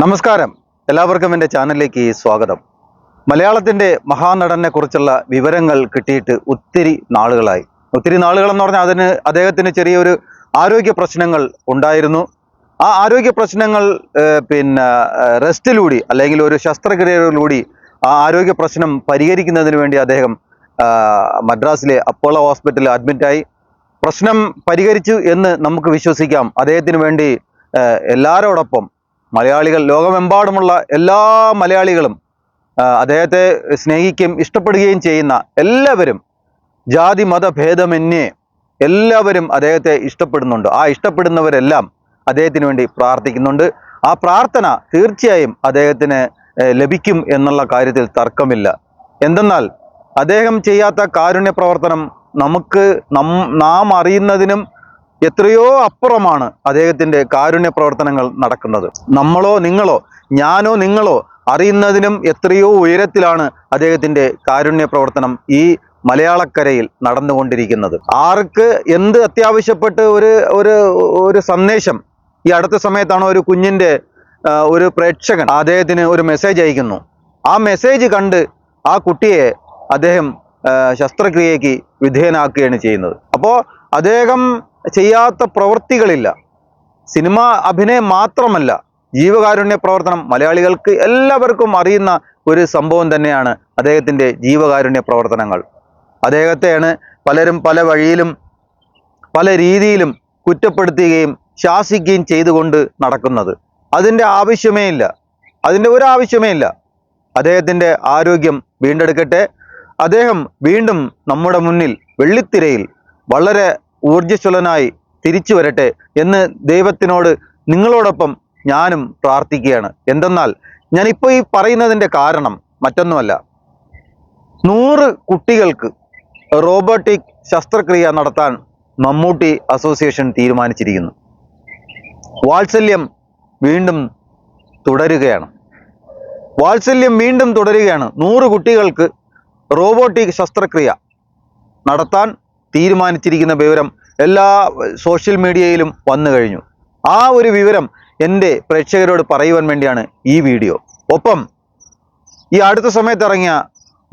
നമസ്കാരം, എല്ലാവർക്കും എൻ്റെ ചാനലിലേക്ക് സ്വാഗതം. മലയാളത്തിൻ്റെ മഹാനടനെ കുറിച്ചുള്ള വിവരങ്ങൾ കിട്ടിയിട്ട് ഒത്തിരി നാളുകളായി. ഒത്തിരി നാളുകളെന്ന് പറഞ്ഞാൽ അദ്ദേഹത്തിന് ചെറിയൊരു ആരോഗ്യ പ്രശ്നങ്ങൾ ഉണ്ടായിരുന്നു. ആ ആരോഗ്യ പ്രശ്നങ്ങൾ റെസ്റ്റിലൂടെ അല്ലെങ്കിൽ ഒരു ശസ്ത്രക്രിയയിലൂടെ ആ ആരോഗ്യ പ്രശ്നം പരിഹരിക്കുന്നതിന് വേണ്ടി അദ്ദേഹം മദ്രാസിലെ അപ്പോളോ ഹോസ്പിറ്റലിൽ അഡ്മിറ്റായി. പ്രശ്നം പരിഹരിച്ചു എന്ന് നമുക്ക് വിശ്വസിക്കാം. അദ്ദേഹത്തിന് വേണ്ടി എല്ലാവരോടൊപ്പം മലയാളികൾ, ലോകമെമ്പാടുമുള്ള എല്ലാ മലയാളികളും അദ്ദേഹത്തെ സ്നേഹിക്കുകയും ഇഷ്ടപ്പെടുകയും ചെയ്യുന്ന എല്ലാവരും, ജാതി മത ഭേദമന്യേ എല്ലാവരും അദ്ദേഹത്തെ ഇഷ്ടപ്പെടുന്നുണ്ട്. ആ ഇഷ്ടപ്പെടുന്നവരെല്ലാം അദ്ദേഹത്തിന് വേണ്ടി പ്രാർത്ഥിക്കുന്നുണ്ട്. ആ പ്രാർത്ഥന തീർച്ചയായും അദ്ദേഹത്തിന് ലഭിക്കും എന്നുള്ള കാര്യത്തിൽ തർക്കമില്ല. എന്തെന്നാൽ അദ്ദേഹം ചെയ്യാത്ത കാരുണ്യ പ്രവർത്തനം നാം അറിയുന്നതിനും എത്രയോ അപ്പുറമാണ് അദ്ദേഹത്തിൻ്റെ കാരുണ്യ പ്രവർത്തനങ്ങൾ നടക്കുന്നത്. നമ്മളോ നിങ്ങളോ, ഞാനോ നിങ്ങളോ അറിയുന്നതിനും എത്രയോ ഉയരത്തിലാണ് അദ്ദേഹത്തിൻ്റെ കാരുണ്യ പ്രവർത്തനം ഈ മലയാളക്കരയിൽ നടന്നുകൊണ്ടിരിക്കുന്നത്. ആർക്ക് എന്ത് അത്യാവശ്യപ്പെട്ട് ഒരു സന്ദേശം ഈ അടുത്ത സമയത്താണ് ഒരു കുഞ്ഞിൻ്റെ ഒരു പ്രേക്ഷകൻ അദ്ദേഹത്തിന് ഒരു മെസ്സേജ് അയക്കുന്നു. ആ മെസ്സേജ് കണ്ട് ആ കുട്ടിയെ അദ്ദേഹം ശസ്ത്രക്രിയയ്ക്ക് വിധേയനാക്കുകയാണ് ചെയ്യുന്നത്. അപ്പോൾ അദ്ദേഹം ചെയ്യാത്ത പ്രവൃത്തികളില്ല. സിനിമ അഭിനയം മാത്രമല്ല, ജീവകാരുണ്യ പ്രവർത്തനം മലയാളികൾക്ക് എല്ലാവർക്കും അറിയുന്ന ഒരു സംഭവം തന്നെയാണ് അദ്ദേഹത്തിൻ്റെ ജീവകാരുണ്യ പ്രവർത്തനങ്ങൾ. അദ്ദേഹത്തെയാണ് പലരും പല വഴിയിലും പല രീതിയിലും കുറ്റപ്പെടുത്തുകയും ശാസിക്കുകയും ചെയ്തുകൊണ്ട് നടക്കുന്നത്. അതിൻ്റെ ആവശ്യമേ ഇല്ല, അതിൻ്റെ ഒരു ആവശ്യമേ ഇല്ല. അദ്ദേഹത്തിൻ്റെ ആരോഗ്യം വീണ്ടെടുക്കട്ടെ. അദ്ദേഹം വീണ്ടും നമ്മുടെ മുന്നിൽ വെള്ളിത്തിരയിൽ വളരെ ഊർജ്ജസ്വലനായി തിരിച്ചു വരട്ടെ എന്ന് ദൈവത്തിനോട് നിങ്ങളോടൊപ്പം ഞാനും പ്രാർത്ഥിക്കുകയാണ്. എന്തെന്നാൽ ഞാനിപ്പോൾ ഈ പറയുന്നതിൻ്റെ കാരണം മറ്റൊന്നുമല്ല. 100 കുട്ടികൾക്ക് റോബോട്ടിക് ശസ്ത്രക്രിയ നടത്താൻ മമ്മൂട്ടി അസോസിയേഷൻ തീരുമാനിച്ചിരിക്കുന്നു. വാത്സല്യം വീണ്ടും തുടരുകയാണ്. 100 കുട്ടികൾക്ക് റോബോട്ടിക് ശസ്ത്രക്രിയ നടത്താൻ തീരുമാനിച്ചിരിക്കുന്ന വിവരം എല്ലാ സോഷ്യൽ മീഡിയയിലും വന്നു കഴിഞ്ഞു. ആ ഒരു വിവരം എൻ്റെ പ്രേക്ഷകരോട് പറയുവാൻ വേണ്ടിയാണ് ഈ വീഡിയോ. ഒപ്പം ഈ അടുത്ത സമയത്ത് ഇറങ്ങിയ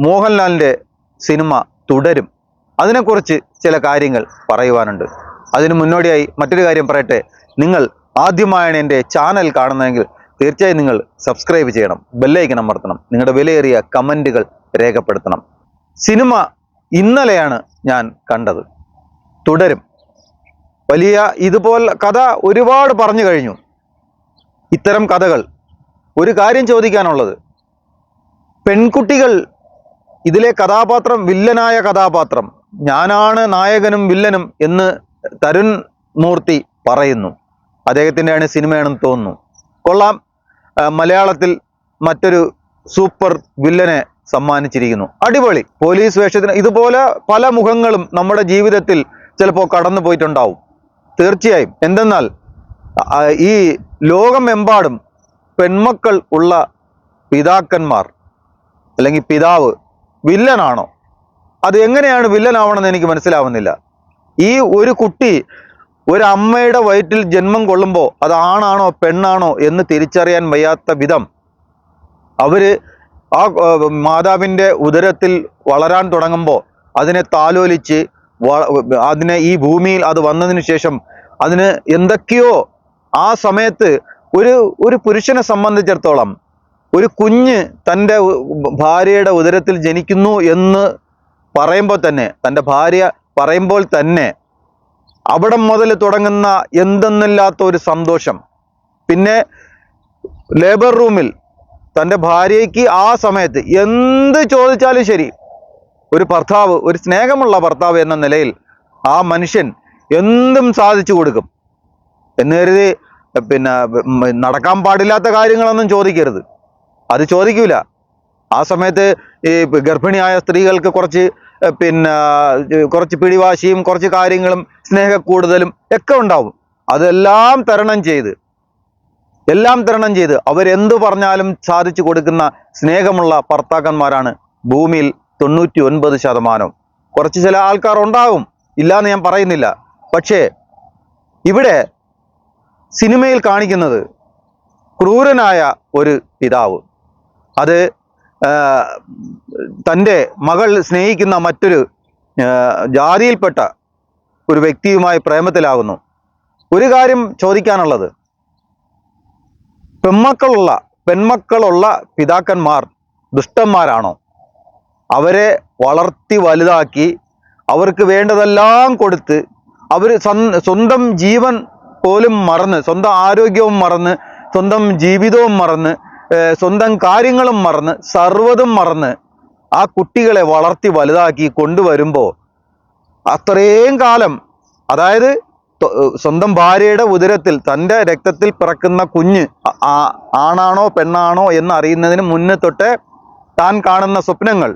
മോഹൻലാലിൻ്റെ സിനിമ തുടരും, അതിനെക്കുറിച്ച് ചില കാര്യങ്ങൾ പറയുവാനുണ്ട്. അതിന് മുന്നോടിയായി മറ്റൊരു കാര്യം പറയട്ടെ. നിങ്ങൾ ആദ്യമായാണ് എൻ്റെ ചാനൽ കാണുന്നതെങ്കിൽ തീർച്ചയായും നിങ്ങൾ സബ്സ്ക്രൈബ് ചെയ്യണം, ബെല്ലൈക്കൺ അമർത്തണം, നിങ്ങളുടെ വിലയേറിയ കമൻറ്റുകൾ രേഖപ്പെടുത്തണം. സിനിമ ഇന്നലെയാണ് ഞാൻ കണ്ടത്. തുടരും. വലിയ ഇതുപോലെ കഥ ഒരുപാട് പറഞ്ഞു കഴിഞ്ഞു. ഇത്തരം കഥകൾ ഒരു കാര്യം ചോദിക്കാനുള്ളത്, പെൺകുട്ടികൾ ഇതിലെ കഥാപാത്രം, വില്ലനായ കഥാപാത്രം ഞാനാണ് നായകനും വില്ലനും എന്ന് തരുൺ മൂർത്തി പറയുന്നു. അദ്ദേഹത്തിൻ്റെയാണ് സിനിമയാണെന്ന് തോന്നുന്നു. കൊള്ളാം. മലയാളത്തിൽ മറ്റൊരു സൂപ്പർ വില്ലനെ സമ്മാനിച്ചിരിക്കുന്നു. അടിപൊളി. പോലീസ് വേഷത്തിന് ഇതുപോലെ പല മുഖങ്ങളും നമ്മുടെ ജീവിതത്തിൽ ചിലപ്പോൾ കടന്നു പോയിട്ടുണ്ടാവും. തീർച്ചയായും. എന്തെന്നാൽ ഈ ലോകമെമ്പാടും പെൺമക്കൾ ഉള്ള പിതാക്കന്മാർ അല്ലെങ്കിൽ പിതാവ് വില്ലനാണോ? അത് എങ്ങനെയാണ് വില്ലനാവണമെന്ന് എനിക്ക് മനസ്സിലാവുന്നില്ല. ഈ ഒരു കുട്ടി ഒരു അമ്മയുടെ വയറ്റിൽ ജന്മം കൊള്ളുമ്പോൾ അത് ആണാണോ പെണ്ണാണോ എന്ന് തിരിച്ചറിയാൻ വയ്യാത്ത വിധം ആ മാതാവിൻ്റെ ഉദരത്തിൽ വളരാൻ തുടങ്ങുമ്പോൾ അതിനെ താലോലിച്ച് അതിനെ ഈ ഭൂമിയിൽ അത് വന്നതിന് ശേഷം അതിന് എന്തൊക്കെയോ ആ സമയത്ത് ഒരു പുരുഷനെ സംബന്ധിച്ചിടത്തോളം ഒരു കുഞ്ഞ് തൻ്റെ ഭാര്യയുടെ ഉദരത്തിൽ ജനിക്കുന്നു എന്ന് പറയുമ്പോൾ തന്നെ, തൻ്റെ ഭാര്യ പറയുമ്പോൾ തന്നെ അവിടം മുതൽ തുടങ്ങുന്ന എന്തെന്നില്ലാത്ത ഒരു സന്തോഷം. പിന്നെ ലേബർ റൂമിൽ തൻ്റെ ഭാര്യയ്ക്ക് ആ സമയത്ത് എന്ത് ചോദിച്ചാലും ശരി, ഒരു ഭർത്താവ്, ഒരു സ്നേഹമുള്ള ഭർത്താവ് എന്ന നിലയിൽ ആ മനുഷ്യൻ എന്തും സാധിച്ചു കൊടുക്കും എന്ന് കരുതി നടക്കാൻ പാടില്ലാത്ത കാര്യങ്ങളൊന്നും ചോദിക്കരുത്. അത് ചോദിക്കൂല. ആ സമയത്ത് ഈ ഗർഭിണിയായ സ്ത്രീകൾക്ക് കുറച്ച് പിടിവാശിയും കുറച്ച് കാര്യങ്ങളും സ്നേഹക്കൂടുതലും ഒക്കെ ഉണ്ടാവും. അതെല്ലാം തരണം ചെയ്ത് അവരെന്തു പറഞ്ഞാലും സാധിച്ചു കൊടുക്കുന്ന സ്നേഹമുള്ള ഭർത്താക്കന്മാരാണ് ഭൂമിയിൽ 99%. കുറച്ച് ചില ആൾക്കാർ ഉണ്ടാകും, ഇല്ലാന്ന് ഞാൻ പറയുന്നില്ല. പക്ഷേ ഇവിടെ സിനിമയിൽ കാണിക്കുന്നത് ക്രൂരനായ ഒരു പിതാവ്. അത് തൻ്റെ മകൾ സ്നേഹിക്കുന്ന മറ്റൊരു ജാതിയിൽപ്പെട്ട ഒരു വ്യക്തിയുമായി പ്രേമത്തിലാകുന്നു. ഒരു കാര്യം ചോദിക്കാനുള്ളത്, പെൺമക്കളുള്ള പിതാക്കന്മാർ ദുഷ്ടന്മാരാണോ? അവരെ വളർത്തി വലുതാക്കി അവർക്ക് വേണ്ടതെല്ലാം കൊടുത്ത് അവർ സ്വന്തം ജീവൻ പോലും മറന്ന്, സ്വന്തം ആരോഗ്യവും മറന്ന്, സ്വന്തം ജീവിതവും മറന്ന്, സ്വന്തം കാര്യങ്ങളും മറന്ന്, സർവ്വതും മറന്ന് ആ കുട്ടികളെ വളർത്തി വലുതാക്കി കൊണ്ടുവരുമ്പോൾ അത്രയും കാലം, അതായത് സ്വന്തം ഭാര്യയുടെ ഉദരത്തിൽ തൻ്റെ രക്തത്തിൽ പിറക്കുന്ന കുഞ്ഞ് ആണാണോ പെണ്ണാണോ എന്ന് അറിയുന്നതിന് മുന്നേ തൊട്ടേ താൻ കാണുന്ന സ്വപ്നങ്ങൾ,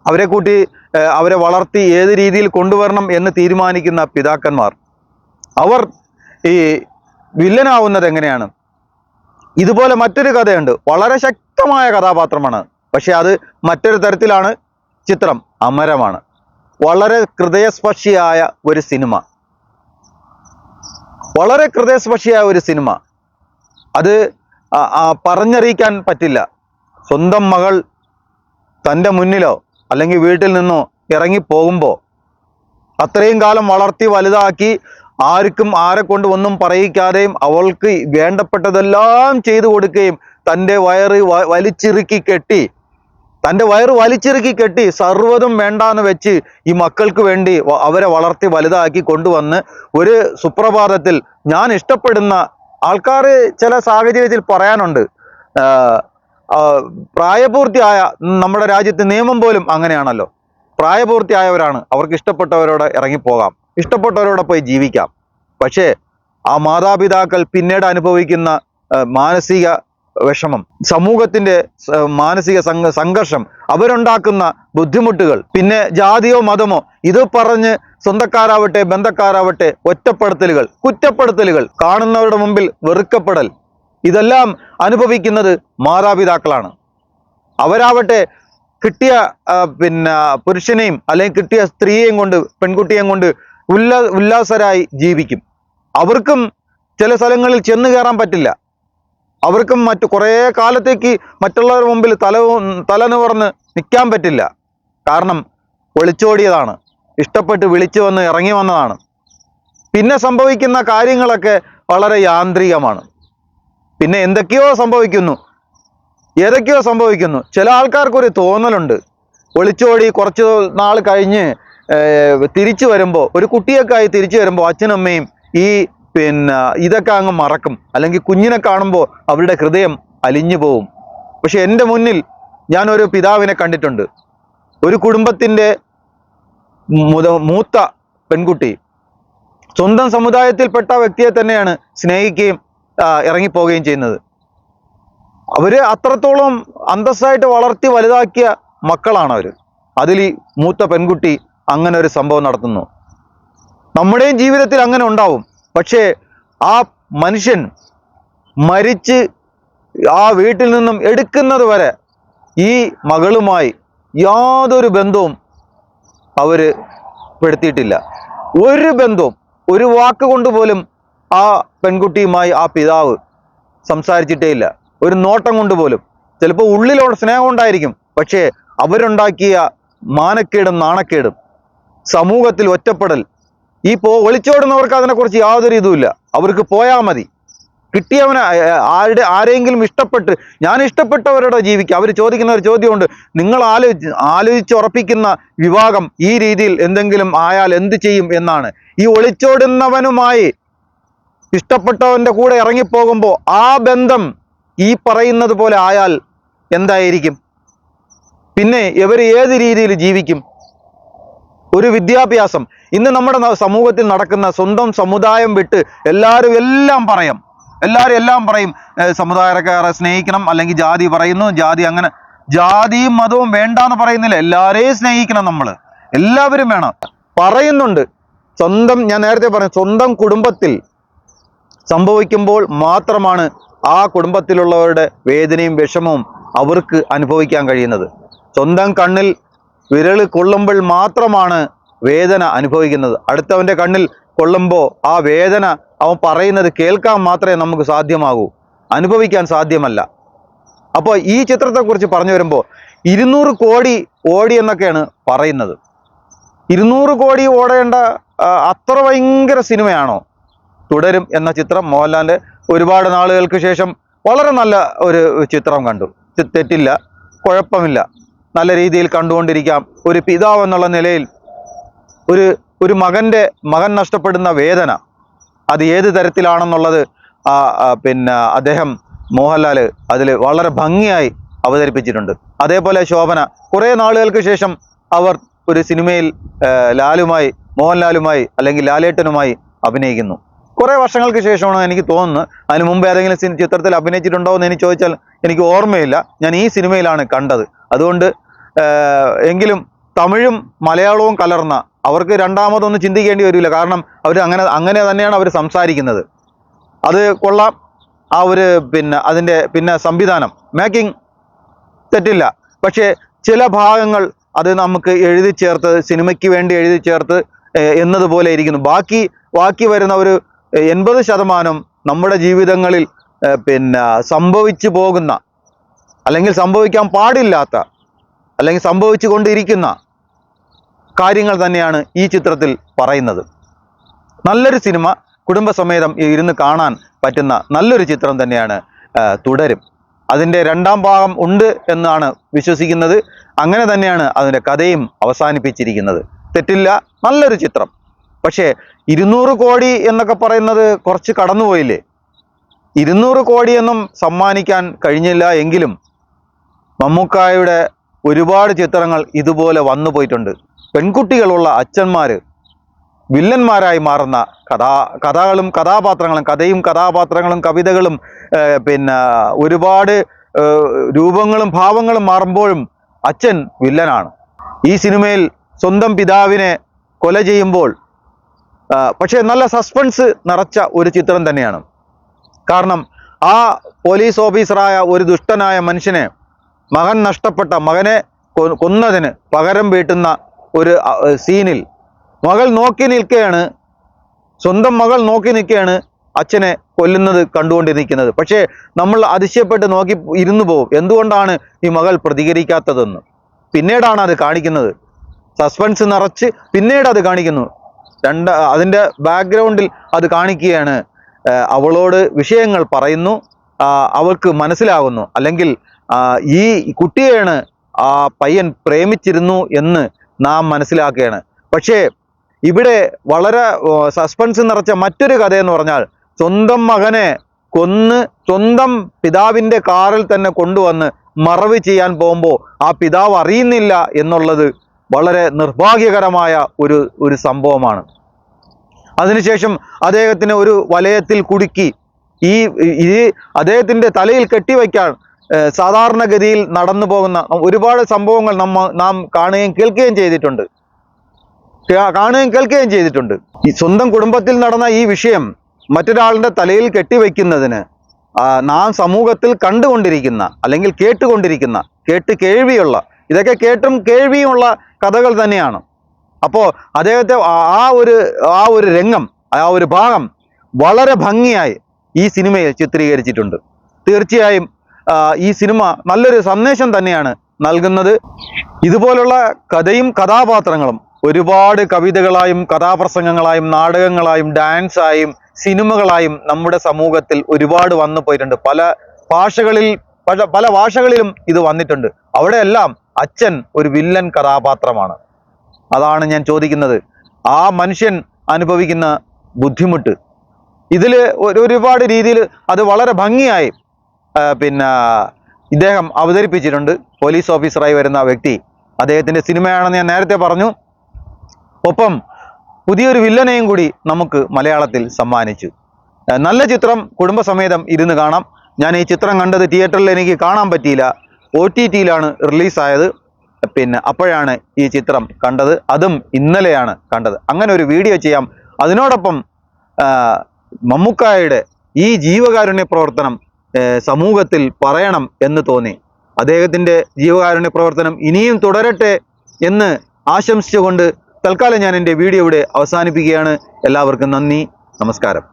അവരെ വളർത്തി ഏത് രീതിയിൽ കൊണ്ടുവരണം എന്ന് തീരുമാനിക്കുന്ന പിതാക്കന്മാർ, അവർ ഈ വില്ലനാവുന്നത് എങ്ങനെയാണ്? ഇതുപോലെ മറ്റൊരു കഥയുണ്ട്. വളരെ ശക്തമായ കഥാപാത്രമാണ്, പക്ഷെ അത് മറ്റൊരു തരത്തിലാണ്. ചിത്രം അമരമാണ്. വളരെ ഹൃദയസ്പർശിയായ ഒരു സിനിമ, വളരെ ഹൃദയസ്പർശിയായ ഒരു സിനിമ. അത് പറഞ്ഞറിയിക്കാൻ പറ്റില്ല. സ്വന്തം മകൾ തൻ്റെ മുന്നിലോ അല്ലെങ്കിൽ വീട്ടിൽ നിന്നോ ഇറങ്ങിപ്പോകുമ്പോൾ അത്രയും കാലം വളർത്തി വലുതാക്കി ആർക്കും ആരെ കൊണ്ട് ഒന്നും പറയിക്കാതെയും അവൾക്ക് വേണ്ടപ്പെട്ടതെല്ലാം ചെയ്തു കൊടുക്കുകയും തൻ്റെ വയറ് വലിച്ചിറുക്കി കെട്ടി സർവ്വതും വേണ്ടാന്ന് വെച്ച് ഈ മക്കൾക്ക് വേണ്ടി അവരെ വളർത്തി വലുതാക്കി കൊണ്ടുവന്ന് ഒരു സുപ്രഭാതത്തിൽ, ഞാൻ ഇഷ്ടപ്പെടുന്ന ആൾക്കാർ ചില സാഹചര്യത്തിൽ പറയാനുണ്ട്, പ്രായപൂർത്തിയായ, നമ്മുടെ രാജ്യത്ത് നിയമം പോലും അങ്ങനെയാണല്ലോ, പ്രായപൂർത്തിയായവരാണ്, അവർക്ക് ഇഷ്ടപ്പെട്ടവരോട് ഇറങ്ങിപ്പോകാം, ഇഷ്ടപ്പെട്ടവരോടെ പോയി ജീവിക്കാം. പക്ഷേ ആ മാതാപിതാക്കൾ പിന്നീട് അനുഭവിക്കുന്ന മാനസിക വിഷമം, സമൂഹത്തിന്റെ മാനസിക സംഘർഷം, അവരുണ്ടാക്കുന്ന ബുദ്ധിമുട്ടുകൾ, പിന്നെ ജാതിയോ മതമോ ഇത് പറഞ്ഞ് സ്വന്തക്കാരാവട്ടെ ബന്ധക്കാരാവട്ടെ ഒറ്റപ്പെടുത്തലുകൾ, കുറ്റപ്പെടുത്തലുകൾ, കാണുന്നവരുടെ മുമ്പിൽ വെറുക്കപ്പെടൽ, ഇതെല്ലാം അനുഭവിക്കുന്നത് മാതാപിതാക്കളാണ്. അവരാവട്ടെ കിട്ടിയ പുരുഷനെയും അല്ലെങ്കിൽ കിട്ടിയ സ്ത്രീയെയും കൊണ്ട്, പെൺകുട്ടിയെയും കൊണ്ട് ഉല്ലാസരായി ജീവിക്കും. അവർക്കും ചില സ്ഥലങ്ങളിൽ ചെന്ന് കയറാൻ പറ്റില്ല. അവർക്കും കുറേ കാലത്തേക്ക് മറ്റുള്ളവരുടെ മുമ്പിൽ തല നിവർന്ന് നിൽക്കാൻ പറ്റില്ല. കാരണം ഒളിച്ചോടിയതാണ്, ഇഷ്ടപ്പെട്ട് വിളിച്ചു വന്ന് ഇറങ്ങി വന്നതാണ്. പിന്നെ സംഭവിക്കുന്ന കാര്യങ്ങളൊക്കെ വളരെ യാന്ത്രികമാണ്. പിന്നെ ഏതൊക്കെയോ സംഭവിക്കുന്നു. ചില ആൾക്കാർക്കൊരു തോന്നലുണ്ട്, ഒളിച്ചോടി കുറച്ച് നാൾ കഴിഞ്ഞ് തിരിച്ചു വരുമ്പോൾ, ഒരു കുട്ടിയൊക്കെ ആയി തിരിച്ചു വരുമ്പോൾ അച്ഛനും അമ്മയും ഈ ഇതൊക്കെ അങ്ങ് മറക്കും, അല്ലെങ്കിൽ കുഞ്ഞിനെ കാണുമ്പോൾ അവരുടെ ഹൃദയം അലിഞ്ഞു പോവും. പക്ഷെ എൻ്റെ മുന്നിൽ ഞാനൊരു പിതാവിനെ കണ്ടിട്ടുണ്ട്. ഒരു കുടുംബത്തിൻ്റെ മൂത്ത പെൺകുട്ടി സ്വന്തം സമുദായത്തിൽപ്പെട്ട വ്യക്തിയെ തന്നെയാണ് സ്നേഹിക്കുകയും ഇറങ്ങിപ്പോവുകയും ചെയ്യുന്നത്. അവര് അത്രത്തോളം അന്തസ്സായിട്ട് വളർത്തി വലുതാക്കിയ മക്കളാണ് അവർ. അതിൽ ഈ മൂത്ത പെൺകുട്ടി അങ്ങനെ ഒരു സംഭവം നടത്തുന്നു. നമ്മുടെയും ജീവിതത്തിൽ അങ്ങനെ ഉണ്ടാവും. പക്ഷേ ആ മനുഷ്യൻ മരിച്ച് ആ വീട്ടിൽ നിന്നും എടുക്കുന്നത് വരെ ഈ മകളുമായി യാതൊരു ബന്ധവും അവർ പെടുത്തിയിട്ടില്ല. ഒരു ബന്ധവും, ഒരു വാക്കുകൊണ്ട് പോലും ആ പെൺകുട്ടിയുമായി ആ പിതാവ് സംസാരിച്ചിട്ടേ ഇല്ല. ഒരു നോട്ടം കൊണ്ട് പോലും. ചിലപ്പോൾ ഉള്ളിലുള്ള സ്നേഹം ഉണ്ടായിരിക്കും, പക്ഷേ അവരുണ്ടാക്കിയ മാനക്കേടും നാണക്കേടും, സമൂഹത്തിൽ ഒറ്റപ്പെടൽ, ഈ ഒളിച്ചോടുന്നവർക്ക് അതിനെക്കുറിച്ച് യാതൊരു ഇതുമില്ല. അവർക്ക് പോയാൽ മതി, കിട്ടിയവനെ ആരെങ്കിലും ഇഷ്ടപ്പെട്ട്, ഞാൻ ഇഷ്ടപ്പെട്ടവരോട് ജീവിക്കുക. അവർ ചോദിക്കുന്ന ഒരു ചോദ്യമുണ്ട്, നിങ്ങൾ ആലോചിച്ചുറപ്പിക്കുന്ന വിവാഹം ഈ രീതിയിൽ എന്തെങ്കിലും ആയാൽ എന്ത് ചെയ്യും എന്നാണ്. ഈ ഒളിച്ചോടുന്നവനുമായി ഇഷ്ടപ്പെട്ടവന്റെ കൂടെ ഇറങ്ങിപ്പോകുമ്പോൾ ആ ബന്ധം ഈ പറയുന്നത് പോലെ ആയാൽ എന്തായിരിക്കും? പിന്നെ ഇവർ ഏത് രീതിയിൽ ജീവിക്കും? ഒരു വിദ്യാഭ്യാസം, ഇന്ന് നമ്മുടെ സമൂഹത്തിൽ നടക്കുന്ന, സ്വന്തം സമുദായം വിട്ട് എല്ലാവരും എല്ലാം പറയും, സമുദായക്കാരെ സ്നേഹിക്കണം, അല്ലെങ്കിൽ ജാതി പറയുന്നു, ജാതി അങ്ങനെ, ജാതിയും മതവും വേണ്ടാന്ന് പറയുന്നില്ല, എല്ലാവരെയും സ്നേഹിക്കണം. നമ്മൾ എല്ലാവരും വേണം പറയുന്നുണ്ട്. ഞാൻ നേരത്തെ പറഞ്ഞു, സ്വന്തം കുടുംബത്തിൽ സംഭവിക്കുമ്പോൾ മാത്രമാണ് ആ കുടുംബത്തിലുള്ളവരുടെ വേദനയും വിഷമവും അവർക്ക് അനുഭവിക്കാൻ കഴിയുന്നത്. സ്വന്തം കണ്ണിൽ വിരൽ കൊള്ളുമ്പോൾ മാത്രമാണ് വേദന അനുഭവിക്കുന്നത്. അടുത്തവൻ്റെ കണ്ണിൽ കൊള്ളുമ്പോൾ ആ വേദന അവൻ പറയുന്നത് കേൾക്കാൻ മാത്രമേ നമുക്ക് സാധ്യമാകൂ. അനുഭവിക്കാൻ സാധ്യമല്ല. അപ്പോൾ ഈ ചിത്രത്തെക്കുറിച്ച് പറഞ്ഞു വരുമ്പോൾ 200 കോടി ഓടി എന്നൊക്കെയാണ് പറയുന്നത്. 200 കോടി ഓടേണ്ട അത്ര ഭയങ്കര സിനിമയാണോ തുടരും എന്ന ചിത്രം? മോഹൻലാലിൻ്റെ ഒരുപാട് നാളുകൾക്ക് ശേഷം വളരെ നല്ല ഒരു ചിത്രം കണ്ടു. തെറ്റില്ല, കുഴപ്പമില്ല, നല്ല രീതിയിൽ കണ്ടുകൊണ്ടിരിക്കാം. ഒരു പിതാവ് എന്നുള്ള നിലയിൽ ഒരു മകൻ നഷ്ടപ്പെടുന്ന വേദന അത് ഏത് തരത്തിലാണെന്നുള്ളത് പിന്നെ മോഹൻലാൽ അതിൽ വളരെ ഭംഗിയായി അവതരിപ്പിച്ചിട്ടുണ്ട്. അതേപോലെ ശോഭന കുറേ നാളുകൾക്ക് ശേഷം അവർ ഒരു സിനിമയിൽ മോഹൻലാലുമായി അല്ലെങ്കിൽ ലാലേട്ടനുമായി അഭിനയിക്കുന്നു. കുറേ വർഷങ്ങൾക്ക് ശേഷമാണ് എനിക്ക് തോന്നുന്നത്. അതിന് മുമ്പ് ഏതെങ്കിലും ചിത്രത്തിൽ അഭിനയിച്ചിട്ടുണ്ടോ എന്ന് എനിക്ക് ചോദിച്ചാൽ എനിക്ക് ഓർമ്മയില്ല. ഞാൻ ഈ സിനിമയിലാണ് കണ്ടത്. അതുകൊണ്ട് എങ്കിലും തമിഴും മലയാളവും കലർന്ന അവർക്ക് രണ്ടാമതൊന്നും ചിന്തിക്കേണ്ടി വരില്ല. കാരണം അവർ അങ്ങനെ തന്നെയാണ് അവർ സംസാരിക്കുന്നത്. അത് കൊള്ളാം. ആ ഒരു അതിൻ്റെ സംവിധാനം, മേക്കിംഗ് തെറ്റില്ല. പക്ഷേ ചില ഭാഗങ്ങൾ അത് നമുക്ക് എഴുതി ചേർത്ത്, സിനിമയ്ക്ക് വേണ്ടി എഴുതി ചേർത്ത് എന്നതുപോലെ ഇരിക്കുന്നു. ബാക്കി വരുന്ന ഒരു 80% നമ്മുടെ ജീവിതങ്ങളിൽ സംഭവിച്ചു പോകുന്ന, അല്ലെങ്കിൽ സംഭവിക്കാൻ പാടില്ലാത്ത, അല്ലെങ്കിൽ സംഭവിച്ചു കൊണ്ടിരിക്കുന്ന കാര്യങ്ങൾ തന്നെയാണ് ഈ ചിത്രത്തിൽ പറയുന്നത്. നല്ലൊരു സിനിമ, കുടുംബസമേതം ഇരുന്ന് കാണാൻ പറ്റുന്ന നല്ലൊരു ചിത്രം തന്നെയാണ് തുടരും. അതിൻ്റെ 2ാം ഭാഗം ഉണ്ട് എന്നാണ് വിശ്വസിക്കുന്നത്. അങ്ങനെ തന്നെയാണ് അതിൻ്റെ കഥയും അവസാനിപ്പിച്ചിരിക്കുന്നത്. തെറ്റില്ല, നല്ലൊരു ചിത്രം. പക്ഷേ 200 കോടി എന്നൊക്കെ പറയുന്നത് കുറച്ച് കടന്നുപോയില്ലേ? 200 കോടിയൊന്നും സമ്മാനിക്കാൻ കഴിഞ്ഞില്ല എങ്കിലും മമ്മൂക്കായുടെ ഒരുപാട് ചിത്രങ്ങൾ ഇതുപോലെ വന്നു പോയിട്ടുണ്ട്. പെൺകുട്ടികളുള്ള അച്ഛന്മാർ വില്ലന്മാരായി മാറുന്ന കഥകളും കഥാപാത്രങ്ങളും കവിതകളും ഒരുപാട് രൂപങ്ങളും ഭാവങ്ങളും മാറുമ്പോഴും അച്ഛൻ വില്ലനാണ്. ഈ സിനിമയിൽ സ്വന്തം പിതാവിനെ കൊല ചെയ്യുമ്പോൾ പക്ഷേ നല്ല സസ്പെൻസ് നിറച്ച ഒരു ചിത്രം തന്നെയാണ്. കാരണം ആ പോലീസ് ഓഫീസറായ ഒരു ദുഷ്ടനായ മനുഷ്യനെ മകനെ കൊന്നതിന് പകരം വീട്ടുന്ന ഒരു സീനിൽ സ്വന്തം മകൾ നോക്കി നിൽക്കുകയാണ് അച്ഛനെ കൊല്ലുന്നത് കണ്ടുകൊണ്ടിരിക്കുന്നത്. പക്ഷേ നമ്മൾ അതിശയപ്പെട്ട് നോക്കി ഇരുന്നു പോകും, എന്തുകൊണ്ടാണ് ഈ മകൾ പ്രതികരിക്കാത്തതെന്ന്. പിന്നീടാണ് അത് കാണിക്കുന്നത്. സസ്പെൻസ് നിറച്ച് പിന്നീട് അത് കാണിക്കുന്നു. അതിൻ്റെ ബാക്ക്ഗ്രൗണ്ടിൽ അത് കാണിക്കുകയാണ്. അവളോട് വിഷയങ്ങൾ പറയുന്നു, അവൾക്ക് മനസ്സിലാകുന്നു, അല്ലെങ്കിൽ ഈ കുട്ടിയെയാണ് ആ പയ്യൻ പ്രേമിച്ചിരുന്നു എന്ന് നാം മനസ്സിലാക്കുകയാണ്. പക്ഷേ ഇവിടെ വളരെ സസ്പെൻസ് നിറച്ച മറ്റൊരു കഥയെന്ന് പറഞ്ഞാൽ, സ്വന്തം മകനെ കൊന്ന് സ്വന്തം പിതാവിൻ്റെ കാറിൽ തന്നെ കൊണ്ടുവന്ന് മറവ് ചെയ്യാൻ പോകുമ്പോൾ ആ പിതാവ് അറിയുന്നില്ല എന്നുള്ളത് വളരെ നിർഭാഗ്യകരമായ ഒരു സംഭവമാണ്. അതിനുശേഷം അദ്ദേഹത്തിന് ഒരു വലയത്തിൽ കുടുക്കി ഈ അദ്ദേഹത്തിൻ്റെ തലയിൽ കെട്ടിവയ്ക്കാൻ സാധാരണഗതിയിൽ നടന്നു പോകുന്ന ഒരുപാട് സംഭവങ്ങൾ നാം കാണുകയും കേൾക്കുകയും ചെയ്തിട്ടുണ്ട്. ഈ സ്വന്തം കുടുംബത്തിൽ നടന്ന ഈ വിഷയം മറ്റൊരാളുടെ തലയിൽ കെട്ടിവെക്കുന്നതിന് നാം സമൂഹത്തിൽ കണ്ടുകൊണ്ടിരിക്കുന്ന, അല്ലെങ്കിൽ കേട്ടുകൊണ്ടിരിക്കുന്ന, കേൾവിയുള്ള, ഇതൊക്കെ കേട്ടും കേൾവിയുമുള്ള കഥകൾ തന്നെയാണ്. അപ്പോൾ അദ്ദേഹത്തെ ആ ഒരു രംഗം, ആ ഒരു ഭാഗം വളരെ ഭംഗിയായി ഈ സിനിമയിൽ ചിത്രീകരിച്ചിട്ടുണ്ട്. തീർച്ചയായും ഈ സിനിമ നല്ലൊരു സന്ദേശം തന്നെയാണ് നൽകുന്നത്. ഇതുപോലുള്ള കഥയും കഥാപാത്രങ്ങളും ഒരുപാട് കവിതകളായും കഥാപ്രസംഗങ്ങളായും നാടകങ്ങളായും ഡാൻസായും സിനിമകളായും നമ്മുടെ സമൂഹത്തിൽ ഒരുപാട് വന്നു പോയിട്ടുണ്ട്. പല ഭാഷകളിലും ഇത് വന്നിട്ടുണ്ട്. അവിടെയെല്ലാം അച്ഛൻ ഒരു വില്ലൻ കഥാപാത്രമാണ്. അതാണ് ഞാൻ ചോദിക്കുന്നത്, ആ മനുഷ്യൻ അനുഭവിക്കുന്ന ബുദ്ധിമുട്ട് ഇതിൽ ഒരുപാട് രീതിയിൽ അത് വളരെ ഭംഗിയായി ഇദ്ദേഹം അവതരിപ്പിച്ചിട്ടുണ്ട്. പോലീസ് ഓഫീസറായി വരുന്ന വ്യക്തി, അദ്ദേഹത്തിൻ്റെ സിനിമയാണെന്ന് ഞാൻ നേരത്തെ പറഞ്ഞു. ഒപ്പം പുതിയൊരു വില്ലനെയും കൂടി നമുക്ക് മലയാളത്തിൽ സമ്മാനിച്ചു. നല്ല ചിത്രം, കുടുംബസമേതം ഇരുന്ന് കാണാം. ഞാൻ ഈ ചിത്രം കണ്ടത് തിയേറ്ററിൽ എനിക്ക് കാണാൻ പറ്റിയില്ല, OTT-യിലാണ് റിലീസായത്. അപ്പോഴാണ് ഈ ചിത്രം കണ്ടത്. അതും ഇന്നലെയാണ് കണ്ടത്. അങ്ങനെ ഒരു വീഡിയോ ചെയ്യാം. അതിനോടൊപ്പം മമ്മൂക്കായുടെ ഈ ജീവകാരുണ്യ പ്രവർത്തനം സമൂഹത്തിൽ പറയണം എന്ന് തോന്നി. അദ്ദേഹത്തിൻ്റെ ജീവകാരുണ്യ പ്രവർത്തനം ഇനിയും തുടരട്ടെ എന്ന് ആശംസിച്ചുകൊണ്ട് തൽക്കാലം ഞാൻ എൻ്റെ വീഡിയോ ഇവിടെ അവസാനിപ്പിക്കുകയാണ്. എല്ലാവർക്കും നന്ദി, നമസ്കാരം.